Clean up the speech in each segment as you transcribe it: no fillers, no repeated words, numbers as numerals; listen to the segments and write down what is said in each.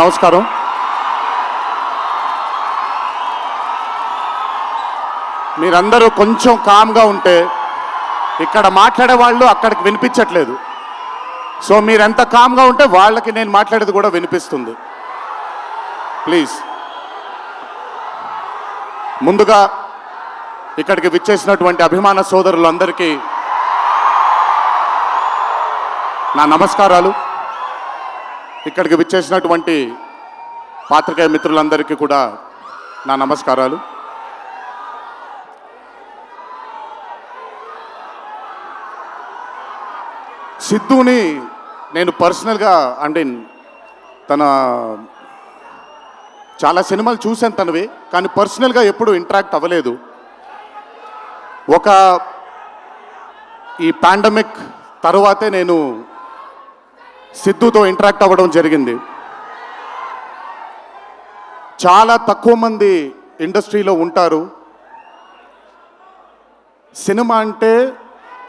నమస్కారం. మీరందరూ కొంచెం కామ్గా ఉంటే ఇక్కడ మాట్లాడే వాళ్ళు అక్కడికి వినిపించట్లేదు. సో మీరెంత కామ్గా ఉంటే వాళ్ళకి నేను మాట్లాడేది కూడా వినిపిస్తుంది. ప్లీజ్. ముందుగా ఇక్కడికి విచ్చేసినటువంటి అభిమాన సోదరులందరికీ నా నమస్కారాలు. ఇక్కడికి విచ్చేసినటువంటి పాత్రికేయ మిత్రులందరికీ కూడా నా నమస్కారాలు. సిద్ధుని నేను పర్సనల్గా అంటే తన చాలా సినిమాలు చూశాను తనవి, కానీ పర్సనల్గా ఎప్పుడు ఇంటరాక్ట్ అవ్వలేదు. ఈ పాండమిక్ తరువాతే నేను సిద్ధుతో ఇంటరాక్ట్ అవ్వడం జరిగింది. చాలా తక్కువ మంది ఇండస్ట్రీలో ఉంటారు. సినిమా అంటే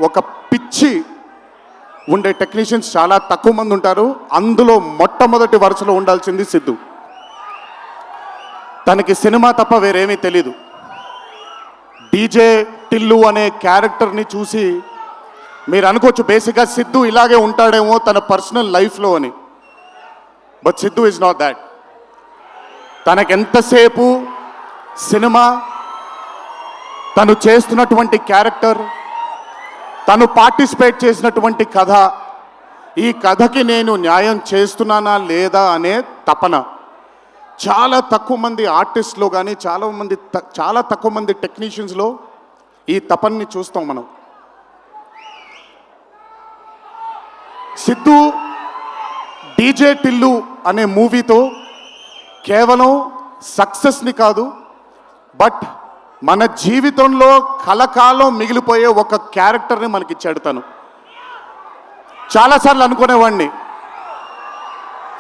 ఒక పిచ్చి ఉండే టెక్నీషియన్స్ చాలా తక్కువ మంది ఉంటారు. అందులో మొట్టమొదటి వరుసలో ఉండాల్సింది సిద్ధు. తనకి సినిమా తప్ప వేరేమీ తెలీదు. డీజే టిల్లు అనే క్యారెక్టర్ని చూసి మీరు అనుకోవచ్చు బేసిక్గా సిద్ధు ఇలాగే ఉంటాడేమో తన పర్సనల్ లైఫ్లో అని. But Siddhu is not that. తనకెంతసేపు సినిమా, తను చేస్తున్నటువంటి క్యారెక్టర్, తను పార్టిసిపేట్ చేసినటువంటి కథ, ఈ కథకి నేను న్యాయం చేస్తున్నానా లేదా అనే తపన. చాలా తక్కువ మంది ఆర్టిస్ట్లో కానీ చాలా తక్కువ మంది టెక్నీషియన్స్లో ఈ తపనని చూస్తాం మనం. సిద్ధు డీజే టిల్లు అనే మూవీతో కేవలం సక్సెస్ని కాదు, బట్ మన జీవితంలో కలకాలం మిగిలిపోయే ఒక క్యారెక్టర్ని మనకిచ్చాడు తను. చాలాసార్లు అనుకునేవాడిని,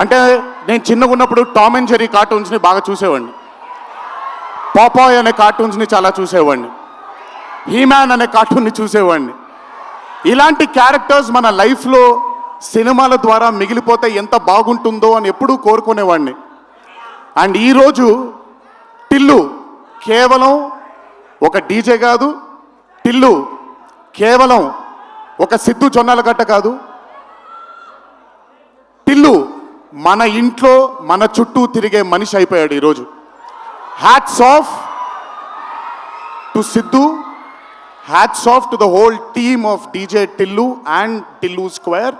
అంటే నేను చిన్నగా ఉన్నప్పుడు టామ్ అండ్ జెర్రీ కార్టూన్స్ని బాగా చూసేవాడిని, పాపాయ్ అనే కార్టూన్స్ని చాలా చూసేవాడిని, హీమ్యాన్ అనే కార్టూన్ని చూసేవాడిని. ఇలాంటి క్యారెక్టర్స్ మన లైఫ్లో సినిమాల ద్వారా మిగిలిపోతే ఎంత బాగుంటుందో అని ఎప్పుడూ కోరుకునేవాడిని. అండ్ ఈరోజు టిల్లు కేవలం ఒక డీజే కాదు, టిల్లు కేవలం ఒక సిద్ధు జొన్నలగడ్డ కాదు, టిల్లు మన ఇంట్లో మన చుట్టూ తిరిగే మనిషి అయిపోయాడు ఈరోజు. Hats off to Siddhu, hats off to the whole team of DJ Tillu and Tillu square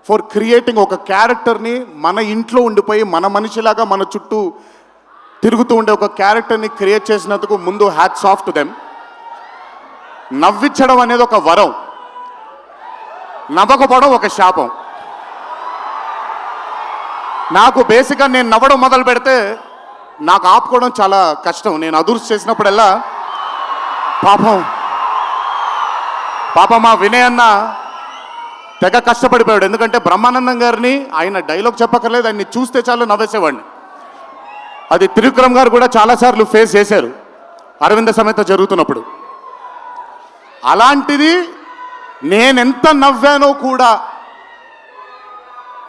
for creating ఒక క్యారెక్టర్ని మన ఇంట్లో ఉండిపోయి మన మనిషిలాగా మన చుట్టూ తిరుగుతూ ఉండే ఒక క్యారెక్టర్ని క్రియేట్ చేసినందుకు ముందు హ్యాట్స్ ఆఫ్ టు దెమ్. నవ్వించడం అనేది ఒక వరం, నవ్వకపోవడం ఒక శాపం. నాకు బేసిక్గా నేను నవ్వడం మొదలు పెడితే నాకు ఆపుకోవడం చాలా కష్టం. నేను అదుర్స్ చేసినప్పుడల్లా పాపం మా వినయ్ అన్న తెగ కష్టపడిపోయాడు. ఎందుకంటే బ్రహ్మానందం గారిని ఆయన డైలాగ్ చెప్పక్కర్లేదు, ఆయన్ని చూస్తే చాలు నవ్వేసేవాడిని. అది త్రివిక్రమ్ గారు కూడా చాలాసార్లు ఫేస్ చేశారు అరవింద సమేత జరుగుతున్నప్పుడు. అలాంటిది నేనెంత నవ్వానో కూడా,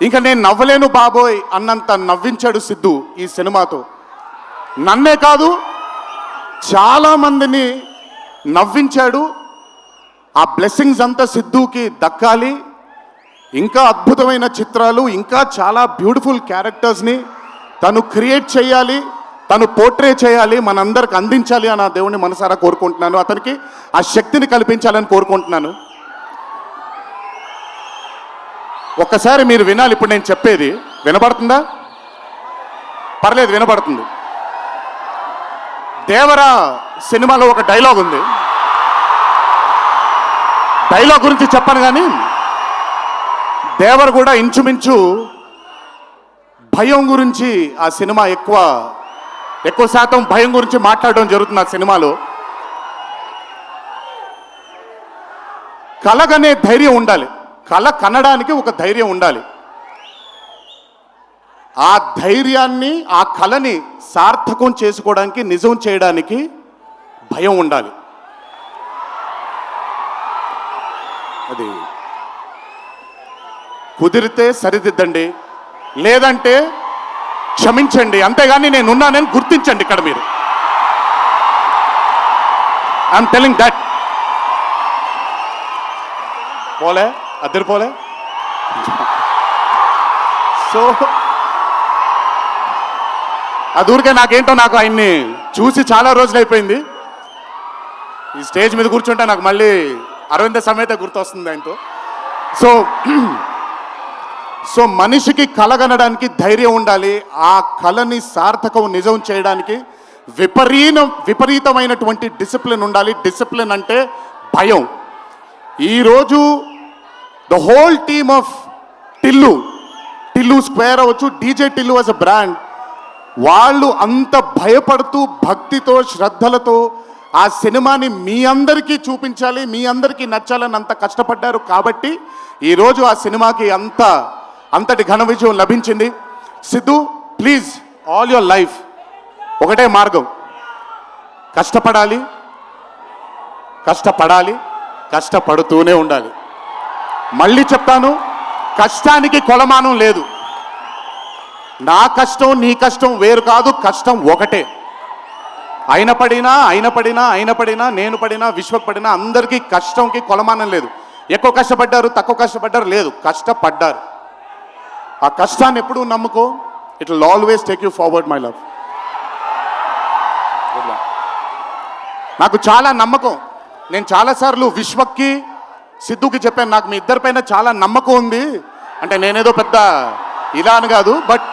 ఇంకా నేను నవ్వలేను బాబోయ్ అన్నంత నవ్వించాడు సిద్ధు ఈ సినిమాతో. నన్నే కాదు చాలామందిని నవ్వించాడు. ఆ బ్లెస్సింగ్స్ అంతా సిద్ధుకి దక్కాలి. ఇంకా అద్భుతమైన చిత్రాలు, ఇంకా చాలా బ్యూటిఫుల్ క్యారెక్టర్స్ని తను క్రియేట్ చేయాలి, తను పోర్ట్రే చేయాలి, మనందరికి అందించాలి అని ఆ దేవుణ్ణి మనసారా కోరుకుంటున్నాను. అతనికి ఆ శక్తిని కల్పించాలని కోరుకుంటున్నాను. ఒక్కసారి మీరు వినాలి ఇప్పుడు నేను చెప్పేది. వినపడుతుందా? పర్లేదు, వినపడుతుంది. దేవరా సినిమాలో ఒక డైలాగ్ ఉంది. డైలాగ్ గురించి చెప్పను కానీ దేవర్ కూడా ఇంచుమించు భయం గురించి ఆ సినిమా ఎక్కువ శాతం భయం గురించి మాట్లాడడం జరుగుతుంది ఆ సినిమాలో. కలగనే ధైర్యం ఉండాలి, కళ కనడానికి ఒక ధైర్యం ఉండాలి. ఆ ధైర్యాన్ని, ఆ కళని సార్థకం చేసుకోవడానికి, నిజం చేయడానికి భయం ఉండాలి. అది కుదిరితే సరిదిద్దండి, లేదంటే క్షమించండి, అంతేగాని నేను ఉన్నానని గుర్తించండి ఇక్కడ మీరు. I'm telling that. పోలే అద్దరు పోలే. సో అది ఊరికే నాకేంటో, నాకు ఆయన్ని చూసి చాలా రోజులు అయిపోయింది. ఈ స్టేజ్ మీద కూర్చుంటే నాకు మళ్ళీ అరవింద సమేత గుర్తొస్తుంది ఆయనతో. సో మనిషికి కలగనడానికి ధైర్యం ఉండాలి. ఆ కళని సార్థకం నిజం చేయడానికి విపరీతమైనటువంటి డిసిప్లిన్ ఉండాలి. డిసిప్లిన్ అంటే భయం. ఈరోజు the whole team of Tillu square అవ్వచ్చు, DJ Tillu as a brand, వాళ్ళు అంత భయపడుతూ భక్తితో శ్రద్ధలతో ఆ సినిమాని మీ అందరికీ చూపించాలి, మీ అందరికీ నచ్చాలని అంత కష్టపడ్డారు. కాబట్టి ఈరోజు ఆ సినిమాకి అంతటి ఘన విజయం లభించింది. Siddhu, please, all your life ఒకటే మార్గం, కష్టపడాలి, కష్టపడుతూనే ఉండాలి. మళ్ళీ చెప్తాను, కష్టానికి కొలమానం లేదు. నా కష్టం నీ కష్టం వేరు కాదు, కష్టం ఒకటే. అయిన పడినా నేను పడినా విశ్వకు పడినా అందరికీ కష్టంకి కొలమానం లేదు. ఎక్కువ కష్టపడ్డారు, తక్కువ కష్టపడ్డారు లేదు, కష్టపడ్డారు. ఆ కష్టాన్ని ఎప్పుడూ నమ్ముకో. It will always take you forward my love. నాకు చాలా నమ్మకం. నేను చాలాసార్లు విశ్వక్కి సిద్ధుకి చెప్పాను, నాకు మీ ఇద్దరిపైన చాలా నమ్మకం ఉంది. అంటే నేనేదో పెద్ద ఇలా అని కాదు, బట్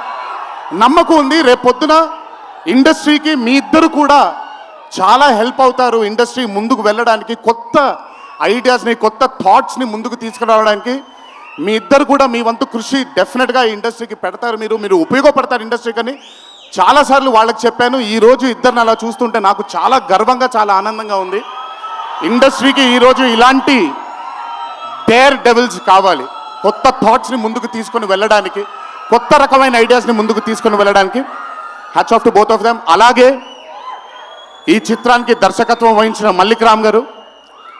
నమ్మకం ఉంది. రేపొద్దున ఇండస్ట్రీకి మీ ఇద్దరు కూడా చాలా హెల్ప్ అవుతారు. ఇండస్ట్రీ ముందుకు వెళ్ళడానికి, కొత్త ఐడియాస్ని, కొత్త థాట్స్ని ముందుకు తీసుకురావడానికి మీ ఇద్దరు కూడా మీ వంతు కృషి డెఫినెట్గా ఈ ఇండస్ట్రీకి పెడతారు. మీరు ఉపయోగపడతారు ఇండస్ట్రీకి అని చాలాసార్లు వాళ్ళకి చెప్పాను. ఈరోజు ఇద్దరిని అలా చూస్తుంటే నాకు చాలా గర్వంగా, చాలా ఆనందంగా ఉంది. ఇండస్ట్రీకి ఈరోజు ఇలాంటి డేర్ డెవిల్స్ కావాలి, కొత్త థాట్స్ని ముందుకు తీసుకొని వెళ్ళడానికి, కొత్త రకమైన ఐడియాస్ని ముందుకు తీసుకొని వెళ్ళడానికి. Hats off to both of them. అలాగే ఈ చిత్రానికి దర్శకత్వం వహించిన మల్లిక్ రామ్ గారు,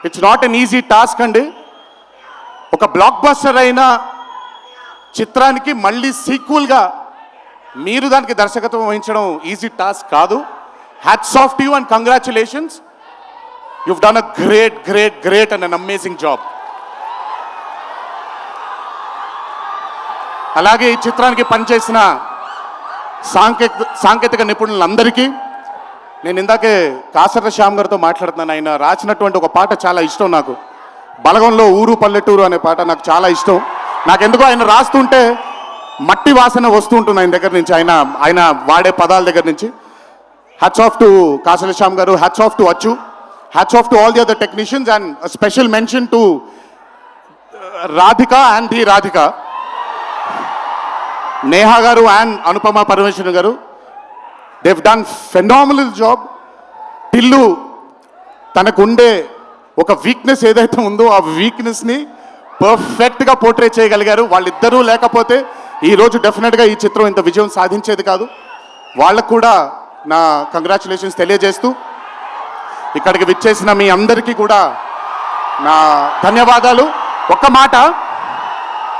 it's not an easy task అండి. ఒక బ్లాక్ బస్టర్ అయిన చిత్రానికి మళ్ళీ సీక్వెల్గా మీరు దానికి దర్శకత్వం వహించడం ఈజీ టాస్క్ కాదు. Hats off to you and congratulations. you've done a great and an amazing job. అలాగే ఈ చిత్రానికి పనిచేసిన సాంకేతిక నిపుణులందరికీ, నేను ఇందాకే కాసర్ల శ్యామ్ గారితో మాట్లాడుతున్నాను. ఆయన రాసినటువంటి ఒక పాట చాలా ఇష్టం నాకు, బలగంలో ఊరు పల్లెటూరు అనే పాట నాకు చాలా ఇష్టం. నాకెందుకో ఆయన రాస్తుంటే మట్టి వాసన వస్తూ ఉంటుంది ఆయన దగ్గర నుంచి, ఆయన వాడే పదాల దగ్గర నుంచి. Hats off to Kasarla Shyam గారు, హ్యాట్స్ ఆఫ్ టు అచ్చు, hats off to all the other technicians, and special mention to Radhika and the Radhika, Neha గారు అండ్ అనుపమ పరమేశ్వరన్ గారు. they've done phenomenal job. Tillu తనకుండే ఒక వీక్నెస్ ఏదైతే ఉందో ఆ వీక్నెస్ని పర్ఫెక్ట్గా పోర్ట్రే చేయగలిగారు. వాళ్ళిద్దరూ లేకపోతే ఈరోజు డెఫినెట్గా ఈ చిత్రం ఇంత విజయం సాధించేది కాదు. వాళ్ళకు కూడా నా కంగ్రాచులేషన్స్ తెలియజేస్తూ, ఇక్కడికి విచ్చేసిన మీ అందరికీ కూడా నా ధన్యవాదాలు.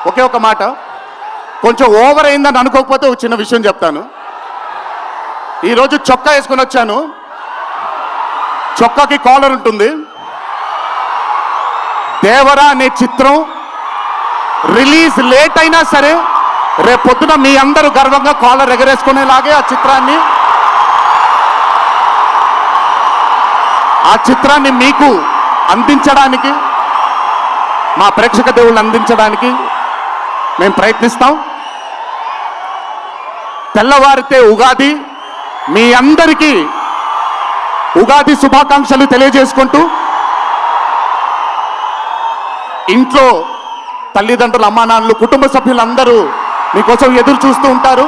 ఒకే ఒక మాట, కొంచెం ఓవర్ అయిందని అనుకోకపోతే ఒక చిన్న విషయం చెప్తాను. ఈరోజు చొక్కా వేసుకొని వచ్చాను, చొక్కాకి కాలర్ ఉంటుంది. దేవరా అనే చిత్రం రిలీజ్ లేట్ అయినా సరే రేపొద్దున మీ అందరూ గర్వంగా కాలర్ ఎగరేసుకునేలాగే ఆ చిత్రాన్ని మీకు అందించడానికి, మా ప్రేక్షక దేవుళ్ళు అందించడానికి మేము ప్రయత్నిస్తాం. తెల్లవారితే ఉగాది, మీ అందరికీ ఉగాది శుభాకాంక్షలు తెలియజేసుకుంటూ, ఇంట్లో తల్లిదండ్రులు, అమ్మానాన్నలు, కుటుంబ సభ్యులందరూ మీకోసం ఎదురు చూస్తూ ఉంటారు.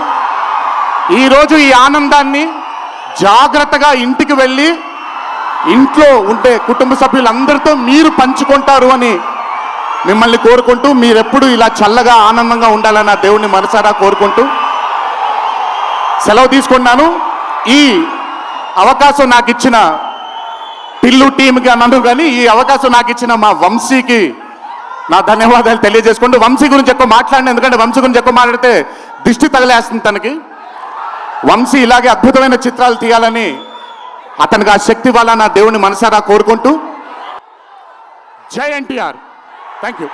ఈరోజు ఈ ఆనందాన్ని జాగ్రత్తగా ఇంటికి వెళ్ళి ఇంట్లో ఉండే కుటుంబ సభ్యులందరితో మీరు పంచుకుంటారు అని మిమ్మల్ని కోరుకుంటూ, మీరెప్పుడు ఇలా చల్లగా ఆనందంగా ఉండాలని ఆ దేవుణ్ణి మనసారా కోరుకుంటూ సెలవు తీసుకున్నాను. ఈ అవకాశం నాకు ఇచ్చిన టిల్లు టీంకి అన్నాను, కానీ ఈ అవకాశం నాకు ఇచ్చిన మా వంశీకి నా ధన్యవాదాలు తెలియజేసుకుంటూ, వంశీ గురించి ఎక్కువ మాట్లాడిన, ఎందుకంటే వంశీ గురించి ఎక్కువ మాట్లాడితే దిష్టి తగిలేస్తుంది తనకి. వంశీ ఇలాగే అద్భుతమైన చిత్రాలు తీయాలని అతనికి ఆ శక్తి వల్ల నా దేవుని మనసారా కోరుకుంటూ జై ఎన్టీఆర్. Thank you.